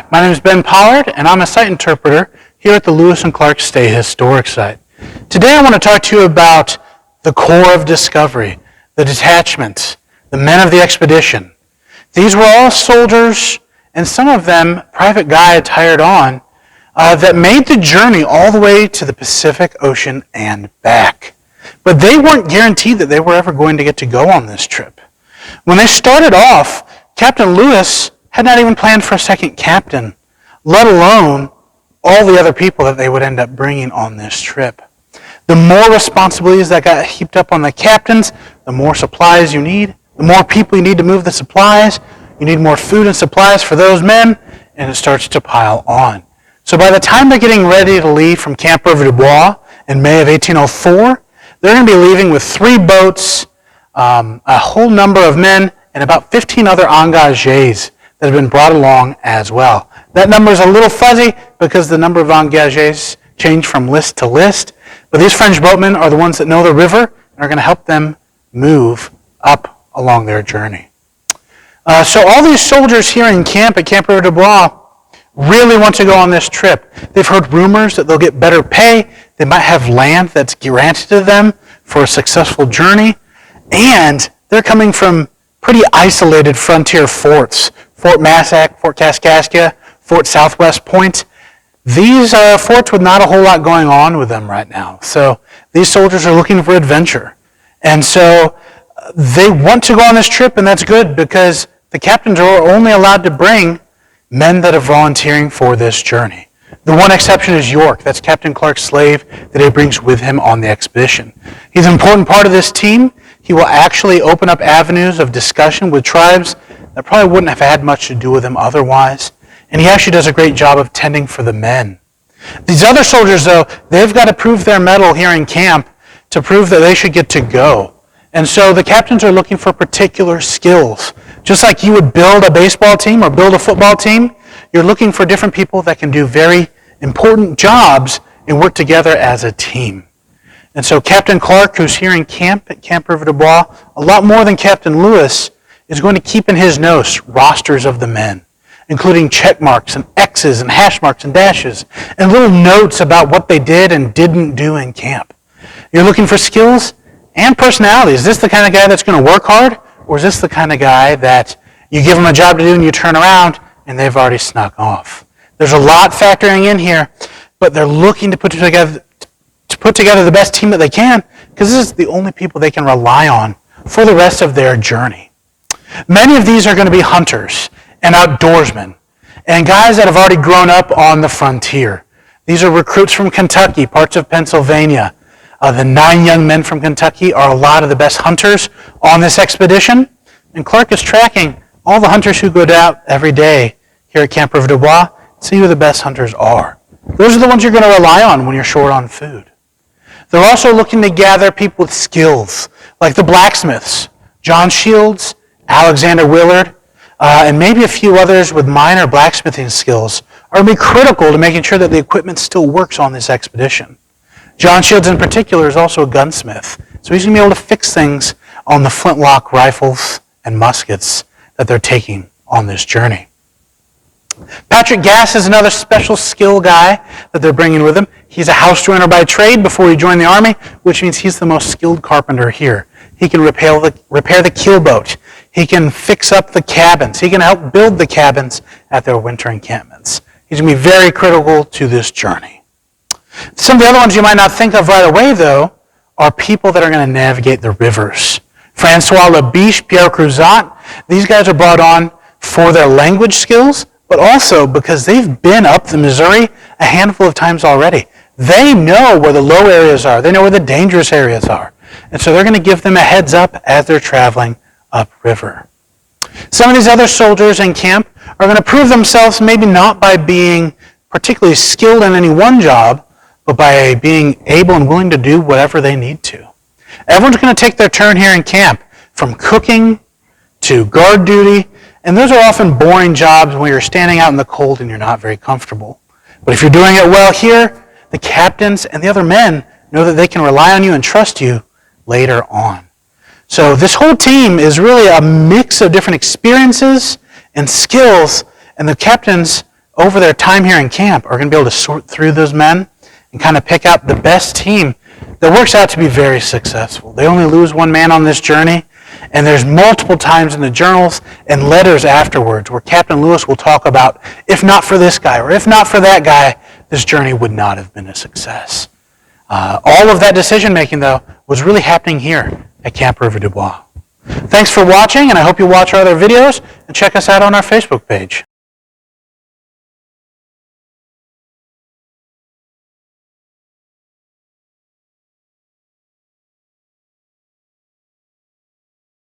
my name is Ben Pollard, and I'm a site interpreter here at the Lewis and Clark State Historic Site. Today I want to talk to you about the Corps of Discovery, the detachments, the men of the expedition. These were all soldiers, and some of them private guy attired on, that made the journey all the way to the Pacific Ocean and back. But they weren't guaranteed that they were ever going to get to go on this trip. When they started off, Captain Lewis had not even planned for a second captain, let alone all the other people that they would end up bringing on this trip. The more responsibilities that got heaped up on the captains, the more supplies you need, the more people you need to move the supplies, you need more food and supplies for those men, and it starts to pile on. So by the time they're getting ready to leave from Camp Dubois in May of 1804, they're going to be leaving with 3 boats, a whole number of men, and about 15 other engagés that have been brought along as well. That number is a little fuzzy because the number of engagés change from list to list, but these French boatmen are the ones that know the river and are going to help them move up along their journey. So all these soldiers here in camp at Camp Dubois really want to go on this trip. They've heard rumors that they'll get better pay, they might have land that's granted to them for a successful journey, and they're coming from pretty isolated frontier forts. Fort Massac, Fort Kaskaskia, Fort Southwest Point. These forts with not a whole lot going on with them right now. So these soldiers are looking for adventure. And so they want to go on this trip, and that's good because the captains are only allowed to bring men that are volunteering for this journey. The one exception is York. That's Captain Clark's slave that he brings with him on the expedition. He's an important part of this team. He will actually open up avenues of discussion with tribes that probably wouldn't have had much to do with him otherwise. And he actually does a great job of tending for the men. These other soldiers, though, they've got to prove their mettle here in camp to prove that they should get to go. And so the captains are looking for particular skills. Just like you would build a baseball team or build a football team, you're looking for different people that can do very important jobs and work together as a team. And so Captain Clark, who's here in camp at Camp Dubois, a lot more than Captain Lewis, is going to keep in his notes rosters of the men, including check marks and X's and hash marks and dashes, and little notes about what they did and didn't do in camp. You're looking for skills and personality. Is this the kind of guy that's going to work hard, or is this the kind of guy that you give him a job to do and you turn around and they've already snuck off? There's a lot factoring in here, but they're looking to put together the best team that they can because this is the only people they can rely on for the rest of their journey. Many of these are going to be hunters and outdoorsmen and guys that have already grown up on the frontier. These are recruits from Kentucky, parts of Pennsylvania. The 9 young men from Kentucky are a lot of the best hunters on this expedition, and Clark is tracking all the hunters who go out every day here at Camp Dubois to see who the best hunters are. Those are the ones you're going to rely on when you're short on food. They're also looking to gather people with skills, like the blacksmiths, John Shields, Alexander Willard, and maybe a few others with minor blacksmithing skills are going to be critical to making sure that the equipment still works on this expedition. John Shields in particular is also a gunsmith, so he's going to be able to fix things on the flintlock rifles and muskets that they're taking on this journey. Patrick Gass is another special skill guy that they're bringing with him. He's a house joiner by trade before he joined the Army, which means he's the most skilled carpenter here. He can repair the keelboat. He can fix up the cabins. He can help build the cabins at their winter encampments. He's going to be very critical to this journey. Some of the other ones you might not think of right away, though, are people that are going to navigate the rivers. Francois Labiche, Pierre Cruzat, these guys are brought on for their language skills, but also because they've been up the Missouri a handful of times already. They know where the low areas are. They know where the dangerous areas are. And so they're going to give them a heads up as they're traveling upriver. Some of these other soldiers in camp are going to prove themselves maybe not by being particularly skilled in any one job, but by being able and willing to do whatever they need to. Everyone's going to take their turn here in camp, from cooking to guard duty, and those are often boring jobs when you're standing out in the cold and you're not very comfortable. But if you're doing it well here, the captains and the other men know that they can rely on you and trust you later on. So this whole team is really a mix of different experiences and skills, and the captains over their time here in camp, are going to be able to sort through those men and kind of pick out the best team that works out to be very successful. They only lose one man on this journey, and there's multiple times in the journals and letters afterwards where Captain Lewis will talk about, if not for this guy or if not for that guy, this journey would not have been a success. All of that decision-making, though, was really happening here at Camp Dubois. Thanks for watching, and I hope you watch our other videos and check us out on our Facebook page.